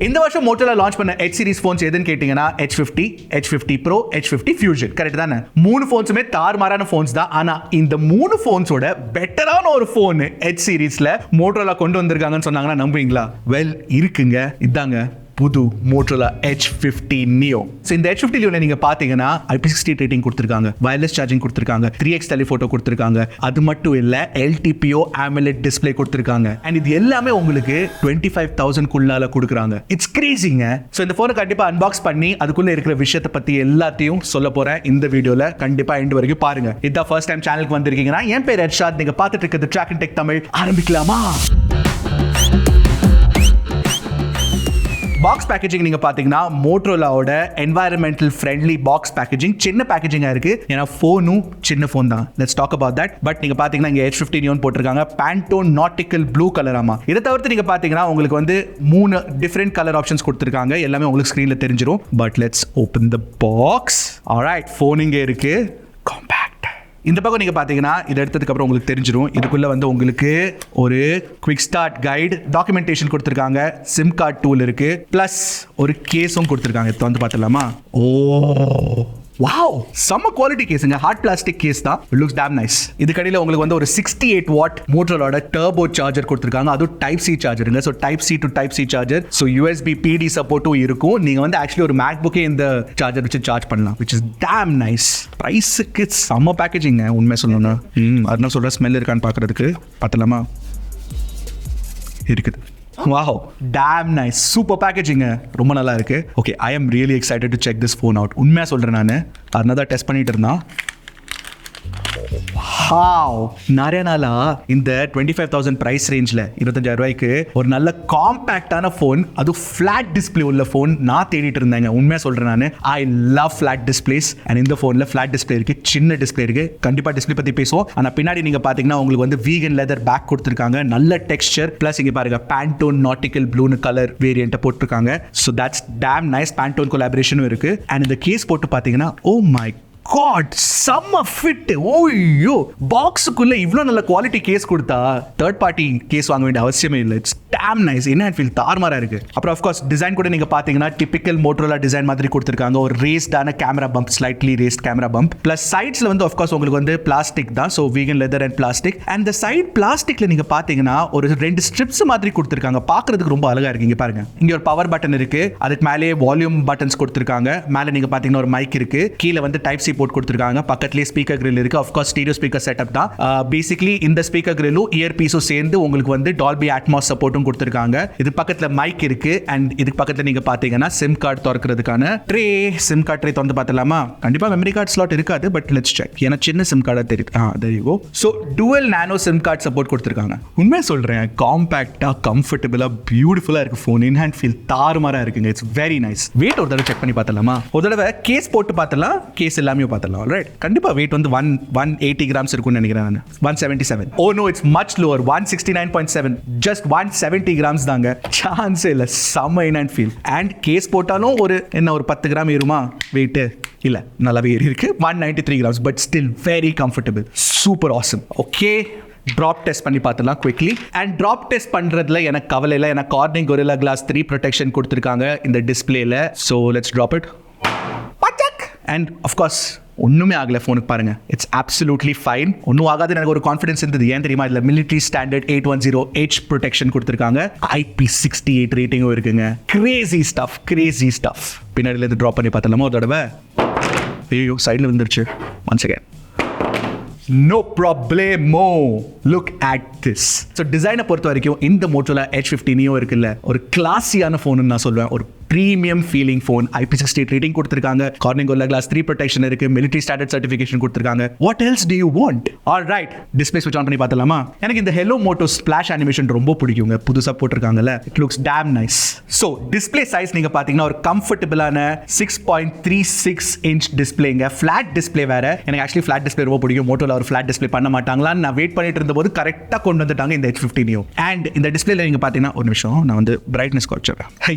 இந்த வருஷம் Motorola launch பண்ண Edge series phones எதுன்னு கேட்டீங்கன்னா H50, H50 Pro, H50 Fusion. Correct தானே? மூணு phonesமே தாறுமாறான phones தான். ஆனா இந்த மூணு phonesோட பெட்டரான ஒரு phone Edge seriesல Motorola கொண்டு வந்திருக்காங்கன்னு சொன்னாங்கன்னா நம்புவீங்களா? வெல் இருக்குங்க. இதாங்க புது Motorola Edge 50 Neo. So இந்த Edge 50 Neo நீங்க பாத்தீங்கன்னா IP60 ரேட்டிங் கொடுத்திருக்காங்க, வயர்லெஸ் சார்ஜிங் கொடுத்திருக்காங்க, 3x டெலிஃபோட்டோ கொடுத்திருக்காங்க. அது மட்டும் இல்ல LTPO AMOLED டிஸ்ப்ளே கொடுத்திருக்காங்க. and இது எல்லாமே உங்களுக்கு 25,000 குள்ளால கொடுக்கறாங்க. இட்ஸ் கிரேசிங்க. சோ இந்த போனை கண்டிப்பா அன்பாக்ஸ் பண்ணி அதுக்குள்ள இருக்கிற விஷயத்தை பத்தி எல்லாத்தையும் சொல்ல போறேன் இந்த வீடியோல. கண்டிப்பா எண்ட் வரைக்கும் பாருங்க. இதான் ஃபர்ஸ்ட் டைம் சேனலுக்கு வந்திருக்கீங்கன்னா என் பேர் எர்ஷாத், நீங்க பார்த்துட்டு இருக்கிறது Trakin Tech தமிழ். ஆரம்பிக்கலாமா? பாக்ஸ் பேக்கேஜிங் நீங்க பாத்தீங்கன்னா மோட்டோரோலாவோட என்வாயரன்மெண்டல் ஃப்ரெண்ட்லி பாக்ஸ் பேக்கேஜிங். சின்ன பேக்கேஜிங்கா இருக்கு, ஏன்னா போனும் சின்ன போன் தான். Let's talk about that. But நீங்க பாத்தீங்கன்னா இங்க H50 Neo போட்டிருக்காங்க, பேண்டோன் நாட்டிக்கல் ப்ளூ கலராமா. இதை தவிர்த்து நீங்க பாத்தீங்கன்னா உங்களுக்கு வந்து 3 டிஃபரெண்ட் கலர் ஆப்ஷன்ஸ் கொடுத்திருக்காங்க. எல்லாமே உங்களுக்கு ஸ்கிரீன்ல தெரிஞ்சிரும். But let's open the box. Alright, phone இங்க இருக்கு. காம்பேக்ட். இந்த பக்கம் நீங்க பாத்தீங்கன்னா இது எடுத்ததுக்கு அப்புறம் உங்களுக்கு தெரிஞ்சிரும். இதுக்குள்ள வந்து உங்களுக்கு ஒரு குவிக் ஸ்டார்ட் கைடு, டாக்குமெண்டேஷன் கொடுத்திருக்காங்க, சிம் கார்டு டூல் இருக்கு, பிளஸ் ஒரு கேஸும் கொடுத்திருக்காங்க. இது வந்து பார்த்தலாமா? ஓ வாவ், செம்ம குவாலிட்டி கேஸுங்க. ஹார்ட் பிளாஸ்டிக் கேஸ் தான். It looks damn nice. இதுக்கடியில் உங்களுக்கு வந்து ஒரு 68 வாட் மோட்டரோலோட டர்போ சார்ஜர் கொடுத்திருக்காங்க. அது டைப் சி சார்ஜருங்க. So type C to type C charger. So USB PD சப்போர்ட்டும் இருக்கும். நீங்க வந்து ஆக்சுவலி ஒரு மேக்புக்கே இந்த சார்ஜர் வச்சு சார்ஜ் பண்ணலாம், which is damn nice. பிரைஸுக்கு செம்ம பேக்கேஜிங்க உண்மை சொல்லணும்னா. அதனால சொல்ற ஸ்மெல் இருக்கான்னு பார்க்கறதுக்கு பார்த்தலாமா? இருக்குது. Wow, damn nice. Super packaging. ரொம்ப நல்லா இருக்கு. Okay, I am really excited to check this phone out. உண்மையா சொல்றேன் நானு. அதனால டெஸ்ட் பண்ணிட்டு இருந்தா. நிறைய நாளா இந்த 25,000 பிரைஸ் ரேஞ்ச்ல 25,000 ரூபாய்க்கு ஒரு நல்ல காம்பாக்டான போன், அது ஃபிளாட் டிஸ்பிளே உள்ள போன் நான் தேடிட்டு இருந்தேங்க. உண்மையா சொல்றேன் நானு. I love flat displays. And இந்த போன்ல ஃபிளாட் டிஸ்பிளே இருக்கு, சின்ன டிஸ்பிளே இருக்கு. கண்டிப்பா டிஸ்பிளே பத்தி பேசுவோம். ஆனா பின்னாடி நீங்க பாத்தீங்கன்னா உங்களுக்கு வந்து வீகன் லெதர் பேக் கொடுத்திருக்காங்க, நல்ல டெக்ஸ்சர். பிளஸ் இங்க பாருங்க பேண்டோன் நாட்டிக்கல் ப்ளூன்னு கலர் வேரியன்ட் போட்டிருக்காங்க. So that's damn nice. Pantone கொலாபரேஷனும் இருக்கு. அண்ட் இந்த கேஸ் போட்டு பாத்தீங்கன்னா ஓ மை God, செம்ம ஃபிட். ஓய்யோ, பாக்ஸுக்குள்ள இவ்வளோ நல்ல குவாலிட்டி கேஸ் கொடுத்தா தேர்ட் பார்ட்டி கேஸ் வாங்க வேண்டிய அவசியமே இல்லை. It's damn nice. என்ன ஃபீல் தாறுமாறா இருக்கு. அப்புறம் ஆஃப்கோர்ஸ் டிசைன் கூட நீங்க பாத்தீங்கன்னா டிபிக்கல் மோட்டோரோலா டிசைன் மாதிரி கொடுத்திருக்காங்க. ஒரு ரேஸ்டான camera bump, slightly raised camera bump. Plus சைட்ஸ்ல வந்து ஆஃப்கோர்ஸ் உங்களுக்கு வந்து பிளாஸ்டிக் தான். So vegan leather and plastic. And இந்த சைட் பிளாஸ்டிக்ல நீங்க பாத்தீங்கன்னா ஒரு 2 ஸ்ட்ரிப்ஸ் மாதிரி கொடுத்திருக்காங்க. பாக்குறதுக்கு ரொம்ப அழகா இருக்கு. இங்க பாருங்க, இங்க ஒரு பவர் பட்டன் இருக்கு, அதுக்கு மேலே வால்யூம் பட்டன்ஸ் கொடுத்திருக்காங்க. மேல நீங்க பாத்தீங்கன்னா ஒரு மைக் இருக்கு, கீழே வந்து டைப் சி போர்ட் கொடுத்திருக்காங்க, பக்கத்துலயே ஸ்பீக்கர் கிரில் இருக்கு. Of course stereo speaker setup தான். பேசிக்கலி இந்த ஸ்பீக்கர் கிரிலும் இயர் பீஸும் சேர்ந்து உங்களுக்கு வந்து டால்பி அட்மாஸ் சப்போர்ட்டும் கொடுத்திருக்காங்க. இது பக்கத்துல மைக் இருக்கு. அண்ட் இதுக்கு பக்கத்துல நீங்க பாத்தீங்கன்னா சிம் கார்டு திறக்கிறதுக்கான ட்ரே. சிம் கார்டு ட்ரே திறந்து பார்த்தலாமா? கண்டிப்பா மெமரி கார்டு ஸ்லாட் இருக்காது, பட் லெட்ஸ் செக். ஏன்னா சின்ன சிம் கார்டா தெரியுது. there you go. So dual nano SIM card support கொடுத்திருக்காங்க. உண்மையா சொல்றேன், காம்பாக்டா, கம்ஃபர்ட்டபிளா, பியூட்டிஃபுல்லா இருக்கு போன். இன் ஹேண்ட் ஃபீல் தாறுமாறா இருக்குங்க. It's very nice. வெயிட் ஒரு தடவை செக் பண்ணி பார்த்தலாமா? ஒரு தடவை கேஸ் போட்டு பார்த்தலாம், கேஸ் எல்லாமே பார்த்தலாம். ஆல்ரைட், கண்டிப்பா வெயிட் வந்து 180 கிராம்ஸ் இருக்கும்னு நினைக்கிறேன் நான். 177. Oh no, it's much lower. 169.7. Just 170 grams தாங்க. சான்ஸே இல்ல. செம்ம in hand feel. And case போட்டாலும் ஒரு 10 கிராம் ஏறுமா வெயிட்? இல்ல, நல்லாவே ஏறி இருக்கு. 193 grams. But still very comfortable. Super awesome. Okay, drop test பண்ணி பார்த்துலாம் குவிக்லி. அண்ட் ட்ராப் டெஸ்ட் பண்றதுல எனக்கு கவலை இல்லை, எனக்கு கார்னிங் கொரில்லா கிளாஸ் 3 ப்ரொடெக்ஷன் கொடுத்திருக்காங்க இந்த டிஸ்பிளேல. So let's drop it. And of course ஒன்றுமே ஆகலை ஃபோனுக்கு பாருங்க. It's absolutely fine. ஒன்றும் ஆகாது எனக்கு ஒரு கான்ஃபிடன்ஸ் இருந்தது. ஏன் தெரியுமா? இதில் மிலிட்ரி ஸ்டாண்டர்ட் 810H ப்ரொடெக்ஷன் கொடுத்துருக்காங்க. IP68 ரேட்டிங்கும் இருக்குங்க. Crazy stuff, crazy stuff. பின்னாடியிலேருந்து ட்ராப் பண்ணி பார்த்தலாமா ஒரு தடவை? ஐயோ, சைடில் வந்துருச்சு. Once again. No problemo. Look at this. So டிசைனை பொறுத்த வரைக்கும் இந்த Motorola Edge 50 Neo இருக்குல்ல, ஒரு கிளாஸியான ஃபோன் நான் சொல்வேன். ஒரு premium feeling phone. IP68 rating கொடுத்திருக்காங்க, கார்னிங் கொரில்லா கிளாஸ் 3 ப்ரொடெக்ஷன் இருக்கு, மிலிட்டரி ஸ்டாண்டர்ட் சர்டிஃபிகேஷன் கொடுத்திருக்காங்க. What else to you want? Alright, display ஸ்விட்ச் ஆன் பண்ணி பார்த்தலாமா? எனக்கு இந்த ஹெலோ மோட்டோ ஸ்பிளாஷ் அனிமேஷன் ரொம்ப பிடிக்குங்க. புதுசா போட்டிருக்காங்கல்ல, it looks damn nice. So display size நீங்க பாத்தீங்கன்னா ஒரு கம்ஃபர்டபிளான 6.36 இன்ச் டிஸ்பிளேங்க. ஃபிளாட் டிஸ்பிளே வேற. எனக்கு ஆக்சுவலி ஃபிளாட் டிஸ்பிளே ரொம்ப பிடிக்கும். மோட்டோல ஒரு ஃபிளாட் டிஸ்பிளே பண்ண மாட்டாங்களான்னு நான் வெயிட் பண்ணிட்டு இருந்தபோது கரெக்டா கொண்டு வந்துட்டாங்க இந்த Edge 50 Neo. அண்ட் இந்த டிஸ்பிளேல நீங்க பாத்தீங்கன்னா ஒரு நிமிஷம், நான் வந்து பிரைட்னஸ் குறைச்சிடுறேன்.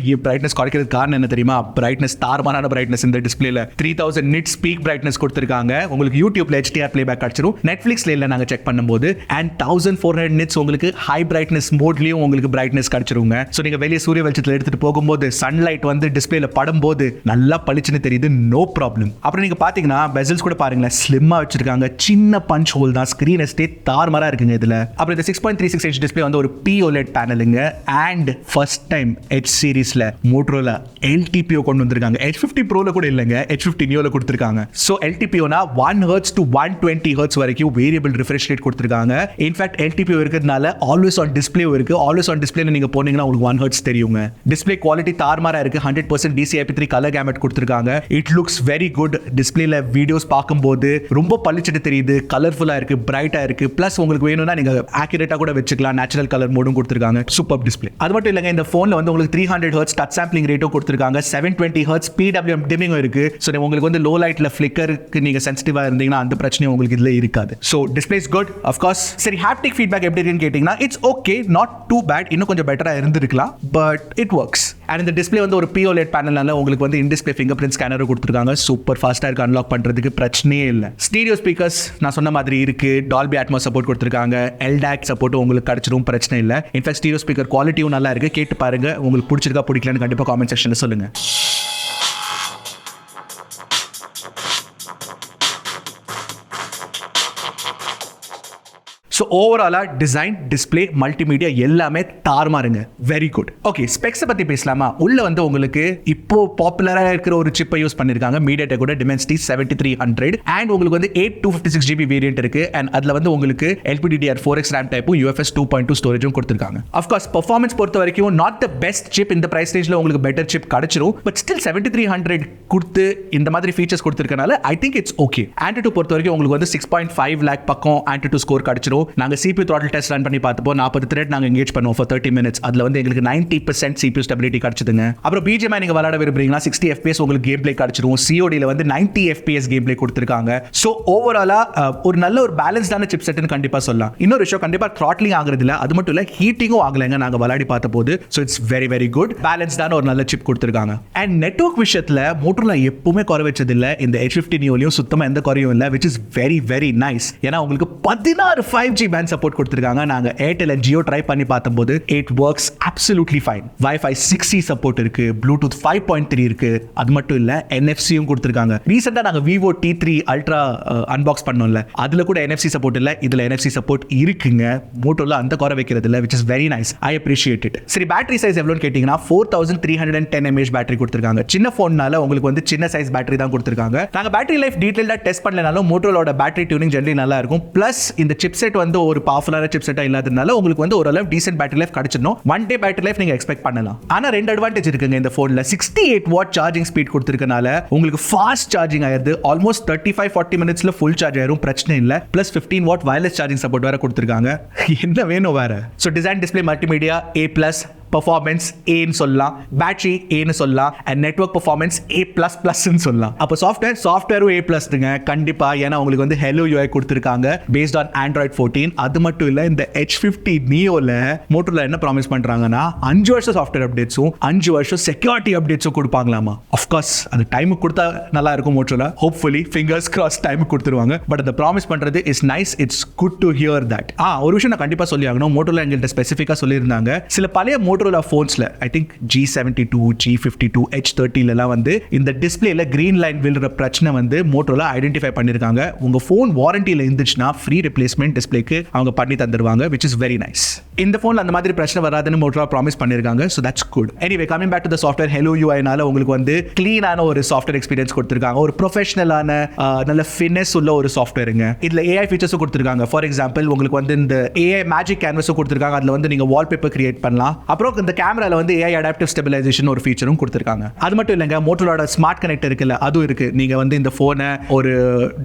பிரைட்னஸ் குறைக்கிறது கொடுத்ததுக்கு காரணம் என்ன தெரியுமா? பிரைட்னஸ், தாறுமாறான பிரைட்னஸ் இந்த டிஸ்பிளேல 3000 nits பீக் பிரைட்னஸ் கொடுத்திருக்காங்க. உங்களுக்கு யூடியூப்ல HDR பிளேபேக் கிடைச்சிரும். நெட்ஃபிளிக்ஸ்ல இல்ல நாங்க செக் பண்ணும்போது and 1400 nits உங்களுக்கு ஹை பிரைட்னஸ் மோட்லயும் உங்களுக்கு பிரைட்னஸ் கிடைச்சிருங்க. சோ நீங்க வெளிய சூரிய வெளிச்சத்துல எடுத்துட்டு போகும்போது சன்லைட் வந்து டிஸ்பிளேல படும்போது நல்லா பளிச்சுன்னு தெரியுது, நோ ப்ராப்ளம். அப்புறம் நீங்க பாத்தீங்கன்னா பெசல்ஸ் கூட பாருங்களேன், ஸ்லிம்மா வச்சிருக்காங்க. சின்ன பஞ்ச் ஹோல் தான், ஸ்கிரீன் எஸ்டே தாறுமாறா இருக்குங்க இதுல. அப்புறம் இந்த 6.36 inch டிஸ்பிளே வந்து ஒரு POLED பேனலுங்க. அண்ட் ஃபர்ஸ்ட் டைம் Edge சீரிஸ்ல Motorola LTPO கொண்டு வந்திருக்காங்க. H50 Proல கூட இல்லங்க, H50 Neoல கொடுத்திருக்காங்க. சோ LTPOனா 1 Hz to 120 Hz வரைக்கும் வேரியபிள் ரிஃப்ரெஷ் ரேட் கொடுத்திருக்காங்க. இன்ஃபேக்ட் LTPO இருக்கிறதுனால ஆல்வேஸ் ஆன் டிஸ்பிளே இருக்கு. ஆல்வேஸ் ஆன் டிஸ்பிளேல நீங்க போனீங்கன்னா உங்களுக்கு 1 Hz தெரியுங்க. டிஸ்பிளே குவாலிட்டி தாறுமாறா இருக்கு. 100% DCI-P3 கலர் கேமட் கொடுத்திருக்காங்க. It looks very good. டிஸ்பிளேல வீடியோஸ் பார்க்கும்போது ரொம்ப பளிச்சுட்டு தெரியுது, கலர்ஃபுல்லா இருக்கு, பிரைட்டா இருக்கு. பிளஸ் உங்களுக்கு வேணும்னா நீங்க ஆக்யூரேட்டா கூட வச்சுக்கலாம். நேச்சுரல் கலர் மோடும் கொடுத்திருக்காங்க. Super display. அது மட்டும் இல்லங்க, இந்த போன்ல வந்து உங்களுக்கு 300 Hz டச் சாம்பிளிங் ரேட்டும் கொடுத்திருக்காங்க. 720 Hz PWM டிமிங்கும் இருக்கு. சோ உங்களுக்கு வந்து லோ லைட்ல ஃபிளிக்கருக்கு நீங்க சென்சிட்டிவா இருந்தீங்கன்னா அந்த பிரச்சனை உங்களுக்கு இதுல இருக்காது. So display is good of course. சரி, ஹாப்டிக் ஃபீட்பேக் எப்படி இருக்குன்னு கேட்டீங்கன்னா it's okay, not too bad. இன்னும் கொஞ்சம் பெட்டரா இருந்திருக்கலாம், பட் இட் வர்க்ஸ். அண்ட் இந்த டிஸ்பிளே வந்து ஒரு POLED பேனல்னால உங்களுக்கு வந்து in display fingerprint scanner கொடுத்திருக்காங்க. சூப்பர் ஃபாஸ்டா இருக்கு, அன்லாக் பண்றதுக்கு பிரச்சனையே இல்லை. ஸ்டீரியோ ஸ்பீக்கர்ஸ் நான் சொன்ன மாதிரி இருக்கு. டால்பி அட்மாஸ் சப்போர்ட் கொடுத்திருக்காங்க. LDAC சப்போர்ட் உங்களுக்கு கிடைச்சிரும், பிரச்சனை இல்லை. இன்ஃபேக்ட் ஸ்டீரியோ ஸ்பீக்கர் குவாலிட்டியும் நல்லா இருக்கு. கேட்டு பாருங்க, உங்களுக்கு பிடிச்சிருக்கா பிடிக்கலன்னு கண்டிப்பா காமெண்ட் செக்ஷன்ல சொல்லுங்க. ஸோ ஓவராலாக டிசைன், டிஸ்பிளே, மல்டிமீடியா எல்லாமே தாறுமாறுங்க. Very good. ஓகே, ஸ்பெக்ஸை பற்றி பேசலாமா? உள்ள வந்து உங்களுக்கு இப்போ பாப்புலராக இருக்கிற ஒரு சிப்பை யூஸ் பண்ணியிருக்காங்க. மீடியாடெக் கூட Dimensity 7300 அண்ட் உங்களுக்கு வந்து 8/256GB வேரியன்ட் இருக்கு. அண்ட் அதில் வந்து உங்களுக்கு LPDDR4X RAM டைப்பும் UFS 2.2 ஸ்டோரேஜும் கொடுத்துருக்காங்க. அஃப்கோர்ஸ் பர்ஃபார்மன்ஸ் பொறுத்த வரைக்கும் நாட் த பெஸ்ட் சிப். இந்த ப்ரைஸ் ரேஞ்சில் உங்களுக்கு பெட்டர் சிப் கிடைச்சிரும். பட் ஸ்டில் 7300 கொடுத்து இந்த மாதிரி ஃபீச்சர்ஸ் கொடுத்துருக்கனால I think it's okay. Antutu பொறுத்த வரைக்கும் உங்களுக்கு வந்து 6.5 lakh பக்கம் Antutu ஸ்கோர் கிடைச்சிரும். நாங்க CPU throttle test run பண்ணி பார்த்தப்போ 40 thread நாங்க engage பண்ணுவோம் for 30 minutes. அதுல வந்து எங்களுக்கு 90% CPU stability கிடைச்சதுங்க. அப்புறம் BGMI நீங்க விளையாட விரும்புறீங்கன்னா 60 FPS உங்களுக்கு கேம் பிளே கிடைச்சிரும். COD ல வந்து 90 FPS கேம் பிளே கொடுத்திருக்காங்க. சோ ஓவராலா ஒரு நல்ல ஒரு பேலன்ஸ்டான சிப் செட்னு கண்டிப்பா சொல்லலாம். இன்னொரு விஷயம், கண்டிப்பா throttling ஆகுறது இல்ல, அது மட்டும் இல்ல ஹீட்டிங்கும் ஆகலைங்க நாங்க விளையாடி பார்த்தபோது. So it's very very good. பேலன்ஸ்டான ஒரு நல்ல சிப் கொடுத்திருக்காங்க. அண்ட் நெட்வொர்க் விஷயத்துல Motorola எப்பவுமே குறை வச்சது இல்ல. இந்த H50 Neoலயும் சுத்தமா எந்த குறையும் இல்ல, which is very very nice. ஏன்னா உங்களுக்கு 16 5G பேண்ட் சப்போர்ட் கொடுத்திருக்காங்க. நாங்க Airtel and Jio ட்ரை பண்ணி பார்த்தபோது it works absolutely fine. Wi-Fi 6E support இருக்கு, Bluetooth 5.3 இருக்கு. அது மட்டும் இல்ல NFC-யும் கொடுத்திருக்காங்க. ரீசெண்டா நாங்க Vivo T3 Ultra அன்பாக்ஸ் பண்ணோம்ல, அதுல கூட NFC சப்போர்ட் இல்ல, இதுல NFC சப்போர்ட் இருக்குங்க. Motorola அந்த குறை வைக்கிறது இல்ல, which is very nice. I appreciate it. சரி, பேட்டரி சைஸ் எவ்வளவுன்னு கேட்டீங்கன்னா 4310 mAh பேட்டரி கொடுத்திருக்காங்க. சின்ன போன்னால உங்களுக்கு வந்து சின்ன சைஸ் பேட்டரி தான் கொடுத்திருக்காங்க. நாங்க பேட்டரி லைஃப் டீடைலா டெஸ்ட் பண்ணலனாலும் Motorolaோட பேட்டரி டியூனிங் ஜெனரலி நல்லா இருக்கும். பிளஸ் இந்த சிப்செட் வந்து ஒரு பவர்ஃபுல்லான சிப்செட்டா இல்லாதனால உங்களுக்கு வந்து ஓரளவு டீசன்ட் பேட்டரி லைஃப் கிடைச்சிடும். 1 day பேட்டரி லைஃப் நீங்க எக்ஸ்பெக்ட் பண்ணலாம். ஆனா ரெண்டு அட்வான்டேஜ் இருக்குங்க இந்த போன்ல. 68 வாட் சார்ஜிங் ஸ்பீட் கொடுத்திருக்கனால உங்களுக்கு ஃபாஸ்ட் சார்ஜிங் ஆயிருது. ஆல்மோஸ்ட் 35-40 மினிட்ஸ்ல ஃபுல் சார்ஜ் ஆயிரும், பிரச்சனை இல்ல. Plus 15 what wireless charging support வேற கொடுத்திருக்காங்க. என்ன வேணும் வேற? So design, display, multimedia A+, performance ஏன்னு சொல்லலாம், பேட்டரி ஏன்னு சொல்லலாம், அண்ட் நெட்வொர்க் பர்ஃபார்மன்ஸ் A++ன்னு சொல்லலாம். அப்போ சாஃப்ட்வேரும் A+ங்க கண்டிப்பா. ஏன்னா உங்களுக்கு வந்து Hello UI கொடுத்திருக்காங்க பேஸ்ட் ஆன் Android 14. அது மட்டும் இல்ல, இந்த H50 Neoல Motorola என்ன ப்ராமிஸ் பண்றாங்கன்னா 5 வருஷம் சாஃப்ட்வேர் அப்டேட்ஸும் 5 வருஷம் செக்யூரிட்டி அப்டேட்ஸும் கொடுப்பாங்களாமா. ஆஃப் கோர்ஸ் அது டைமுக்கு கொடுத்தா நல்லா இருக்கும் Motorola. ஹோப்ஃபுல்லி ஃபிங்கர்ஸ் கிராஸ் டைமுக்கு கொடுத்துருவாங்க. பட் அந்த ப்ராமிஸ் பண்றது is nice. It's good to hear that. ஒரு விஷயம் நான் கண்டிப்பா சொல்லி ஆகணும். Motorola எங்கள்கிட்ட ஸ்பெசிஃபிக்கா சொல்லியிருந்தாங்க, சில பழைய Motorola phonesல I think G72, G52, H30 எல்லாம் வந்து இந்த டிஸ்பிளேல கிரீன் லைன் விழுற பிரச்சனை வந்து Motorola ஐடென்டிஃபை பண்ணிருக்காங்க. உங்க போன் வாரண்டில இருந்துச்சுன்னா ஃப்ரீ ரிப்ளேஸ்மெண்ட் டிஸ்பிளேக்கு அவங்க பண்ணி தந்துருவாங்க, which is very nice. இந்த போன்ல அந்த மாதிரி பிரச்சனை வராதுன்னு Motorola ப்ராமிஸ் பண்ணிருக்காங்க. so that's good. anyway, coming back to the software, Hello UI னால உங்களுக்கு வந்து கிளீனான ஒரு சாஃப்ட்வேர் எக்ஸ்பீரியன்ஸ் கொடுத்திருக்காங்க. ஒரு ப்ரொஃபஷனலான நல்ல ஃபினஸ் உள்ள ஒரு சாஃப்ட்வேருங்க. இதுல AI ஃபீச்சர்ஸும் கொடுத்திருக்காங்க. ஃபார் எக்ஸாம்பிள் உங்களுக்கு வந்து இந்த AI மேஜிக் கேன்வஸும் கொடுத்திருக்காங்க. அதுல வந்து நீங்க வால்பேப்பர் கிரியேட் பண்ணலாம். அப்புறம் இந்த கேமரால வந்து AI அடாப்டிவ் ஸ்டெபிலைசேஷன் ஒரு ஃபீச்சரும் கொடுத்திருக்காங்க. அது மட்டும் இல்லங்க, Motorolaோட ஸ்மார்ட் கனெக்ட் இருக்குல்ல, அதுவும் இருக்கு. நீங்க வந்து இந்த போனை ஒரு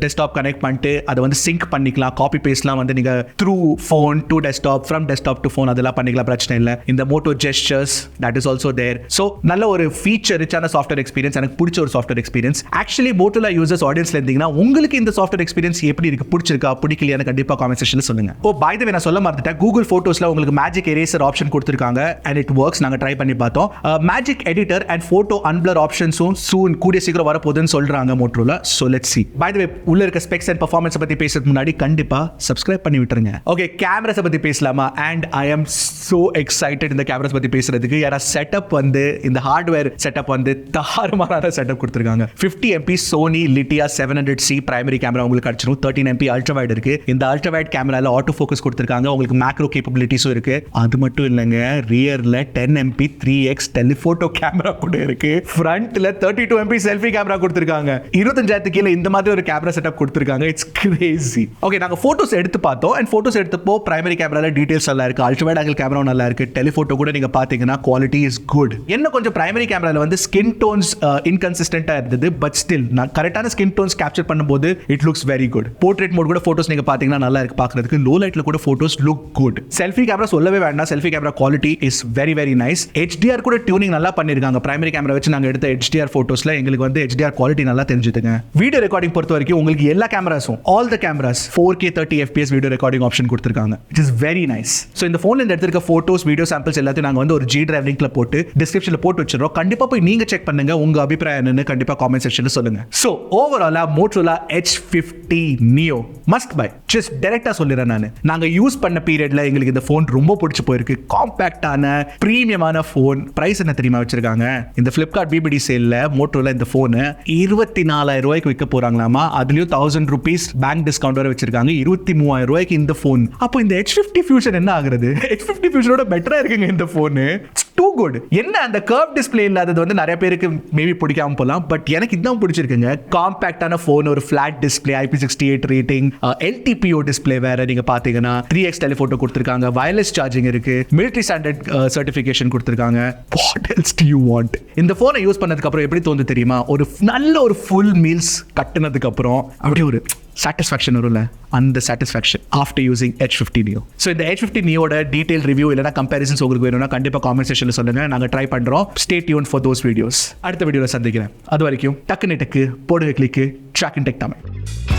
டெஸ்க்டாப் கனெக்ட் பண்ணிட்டு அதை வந்து சிங்க் பண்ணிக்கலாம். காப்பி பேஸ்ட்லாம் வந்து நீங்க through phone to desktop, from desktop to phone அதெல்லாம் பண்ணிக்கலாம், பிரச்சனை இல்லை. இந்த Moto gestures that is also there. So நல்ல ஒரு ஃபீச்சர் ரிச்சான சாஃப்ட்வேர் எக்ஸ்பீரியன்ஸ், எனக்கு பிடிச்ச ஒரு software experience. Actually Motorola users ஆடியன்ஸ்ல இருந்தீங்கன்னா உங்களுக்கு இந்த சாஃப்ட்வேர் எக்ஸ்பீரியன்ஸ் எப்படி இருக்கு, பிடிச்சிருக்கா பிடிக்கலையான்னு கண்டிப்பா காமெண்ட் செக்ஷன்ல சொல்லுங்க. பை த வே நான் சொல்ல மறந்துட்டேன், கூகுள் போட்டோஸ்ல உங்களுக்கு மேஜிக் எரேசர் ஆப்ஷன் கொடுத்திருக்காங்க. and it works. நாங்க ட்ரை பண்ணி பார்த்தோம். மேஜிக் எடிட்டர் அண்ட் போட்டோ அன்பிளர் ஆப்ஷன்ஸும் சூன் கூடிய சீக்கிரம் வரப்போகுதுன்னு சொல்றாங்க Motorola. So let's see. By the way, உள்ள இருக்க ஸ்பெக்ஸ் அண்ட் பெர்ஃபார்மன்ஸ் பத்தி பேசுறதுக்கு முன்னாடி கண்டிப்பா சப்ஸ்கிரைப் பண்ணி விட்டுருங்க. ஓகே, கேமராஸ் பத்தி பேசலாமா? And I am so excited இந்த கேமராஸ் பத்தி பேசுறதுக்கு. ஏன்னா செட்டப் வந்து இந்த ஹார்ட்வேர் செட்டப் வந்து தாறுமாறான செட்டப் கொடுத்திருக்காங்க. 50 MP Sony Litia 700C primary camera உங்களுக்கு கிடைச்சிரும். 13 MP அல்ட்ரா வைட் இருக்கு. இந்த அல்ட்ரா வைட் கேமரால ஆட்டோ ஃபோக்கஸ் கொடுத்திருக்காங்க. உங்களுக்கு மேக்ரோ கேப்பபிலிட்டிஸும் இருக்கு. அது மட்டும் இல்லைங்க, ரியர்ல 10 MP 3x டெலிஃபோட்டோ கேமரா கூட இருக்கு. ஃப்ரண்ட்ல 32 MP செல்ஃபி கேமரா கொடுத்திருக்காங்க. 25,000 கீழ இந்த மாதிரி ஒரு கேமரா செட்டப் கொடுத்திருக்காங்க. It's Crazy. ஓகே, நாங்க போட்டோஸ் எடுத்து பார்த்தோம். அண்ட் போட்டோஸ் எடுத்தப்போ பிரைமரி கேமரால டீடைல்ஸ் நல்லா இருக்கு. அல்ட்ரா வைட் ஆங்கிள் கேமரா நல்லா இருக்கு. டெலிஃபோட்டோ கூட நீங்க பாத்தீங்கன்னா குவாலிட்டி இஸ் குட். என்ன கொஞ்சம் பிரைமரி கேமரால வந்து ஸ்கின் டோன்ஸ் இன்கன்சிஸ்டன்ட்டா இருந்தது. பட் ஸ்டில் நான் கரெக்டான ஸ்கின் டோன்ஸ் கேப்சர் பண்ணும்போது it looks very good. Portrait mode கூட போட்டோஸ் நீங்க பாத்தீங்கன்னா நல்லா இருக்கு பார்க்கிறதுக்கு. லோ லைட்ல கூட photos look good. Selfie camera சொல்லவே வேண்டாம். Selfie camera quality is very very nice. HDR கூட டியூனிங் நல்லா பண்ணிருக்காங்க. பிரைமரி கேமரா வச்சு நாங்க எடுத்த HDR போட்டோஸ்ல எங்களுக்கு வந்து HDR குவாலிட்டி நல்லா தெரிஞ்சுதுங்க. வீடியோ ரெக்கார்டிங் பொறுத்த வரைக்கும் உங்களுக்கு எல்லா கேமராஸும் all the cameras 4K 30 FPS video recording option கொடுத்திருக்காங்க. It is very nice. So இந்த போன்ல இந்த எடுத்திருக்க போட்டோஸ் வீடியோ சாம்பிள்ஸ் எல்லாத்தையும் நாங்க வந்து ஒரு G டிரைவ் லிங்க்ல போட்டு டிஸ்கிரிப்ஷன்ல போட்டு வச்சிரோம். கண்டிப்பா போய் நீங்க செக் பண்ணுங்க. உங்க அபிப்பிராயம் என்னன்னு கண்டிப்பா காமெண்ட் செக்ஷன்ல சொல்லுங்க. சோ ஓவராலா Motorola Edge 50 Neo must by. Just டைரக்டா சொல்லிறேன் நாங்க யூஸ் பண்ண பீரியட்ல எங்களுக்கு இந்த போன் ரொம்ப பிடிச்சு போயிருக்கு. காம்பாக்டான பிரீமியமான போன். பிரைஸ் என்ன தெரியுமா வச்சிருக்காங்க? இந்த Flipkart BBD சேல்ல Motorola இந்த போன் 24,000 ரூபாய்க்கு விற்க போறாங்களாமா. அதுலயும் 1000 rupees பேங்க் டிஸ்கவுண்ட் வர வச்சிருக்காங்க. 23,000 ரூபாய்க்கு இந்த போன். அப்போ இந்த H50 Fusion என்ன ஆகுறது? H50 Fusionோட பெட்டரா இருக்குங்க இந்த போன். Two good. என்ன அந்த கர்வ் டிஸ்பிளே இல்லாதது வந்து நிறைய பேருக்கு மேபி பிடிக்காம போகலாம். பட் எனக்கு இதுதான் பிடிச்சிருக்குங்க. காம்பாக்டான போன், ஒரு flat display, IP68 rating, LTPO display வேற நீங்க பாத்தீங்கன்னா 3x டெலிஃபோட்டோ கொடுத்திருக்காங்க. வயர்லெஸ் சார்ஜிங் இருக்கு. மிலிட்டரி ஸ்டாண்டர்ட் சர்டிஃபிகேஷன் கொடுத்திருக்காங்க. What else to you want? இந்த போனை யூஸ் பண்ணதுக்கு அப்புறம் எப்படி தோணுது தெரியுமா? ஒரு நல்ல ஒரு ஃபுல் மீல்ஸ் கட்டினதுக்கு அப்புறம் அப்படியே ஒரு சாட்டிஸ்ஃபேக்ஷன் வரும்ல, அந்த satisfaction after using H50 Neo. So இந்த H50 Neoட டீடைல் ரிவ்யூ இல்லைனா கம்பேரிசன்ஸ் உங்களுக்கு வேணும்னா கண்டிப்பாக காமெண்ட் செக்ஷனில் சொல்லுங்கள். நாங்கள் ட்ரை பண்ணுறோம். Stay tune for those videos. அடுத்த வீடியோவில் சந்திக்கிறேன். அது வரைக்கும் டக்கு நெட்டுக்கு போடுங்க கிளிக்கு Trakin Tech தமிழ்.